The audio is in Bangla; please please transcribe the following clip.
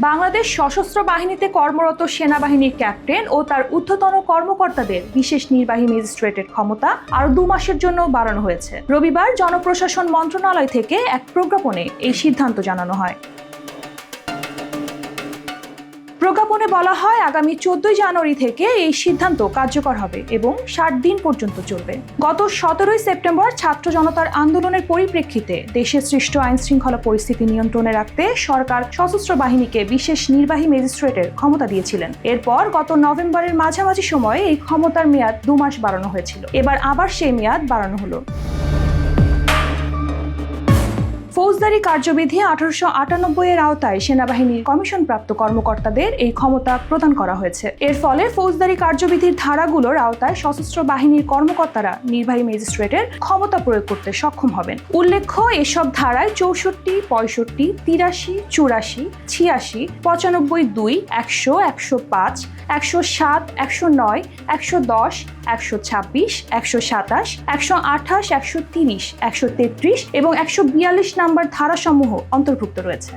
বাংলাদেশ সশস্ত্র বাহিনীতে কর্মরত সেনাবাহিনীর ক্যাপ্টেন ও তার ঊর্ধ্বতন কর্মকর্তাদের বিশেষ নির্বাহী ম্যাজিস্ট্রেটের ক্ষমতা আরও 2 মাসের জন্য বাড়ানো হয়েছে। রবিবার জনপ্রশাসন মন্ত্রণালয় থেকে এক প্রজ্ঞাপনে এই সিদ্ধান্ত জানানো হয়। প্রজ্ঞাপনে বলা হয়, আগামী 14 জানুয়ারি থেকে এই সিদ্ধান্ত কার্যকর হবে এবং 60 দিন পর্যন্ত চলবে। গত 17 সেপ্টেম্বর ছাত্র জনতার আন্দোলনের পরিপ্রেক্ষিতে দেশে সৃষ্ট আইন শৃঙ্খলা পরিস্থিতি নিয়ন্ত্রণে রাখতে সরকার সশস্ত্র বাহিনীকে বিশেষ নির্বাহী ম্যাজিস্ট্রেটের ক্ষমতা দিয়েছিলেন। এরপর গত নভেম্বরের মাঝামাঝি সময়ে এই ক্ষমতার মেয়াদ 2 মাস বাড়ানো হয়েছিল। এবার আবার সেই মেয়াদ বাড়ানো হলো। ফৌজদারি কার্যবিধি 1898 এর আওতায় সেনাবাহিনীর কমিশনপ্রাপ্ত কর্মকর্তাদের এই ক্ষমতা প্রদান করা হয়েছে। এর ফলে ফৌজদারি কার্যবিধির ধারাগুলোর আওতায় সশস্ত্র বাহিনীর কর্মকর্তারা নির্বাহী ম্যাজিস্ট্রেটের ক্ষমতা প্রয়োগ করতে সক্ষম হবেন। উল্লেখ্য, এসব ধারায় 64, 65, 83, 84, 86, 95, 2, 100, 105, 107, 109, 110, 126, 127, 128, 130, 133 এবং 142 নাম্বার ধারাসমূহ অন্তর্ভুক্ত রয়েছে।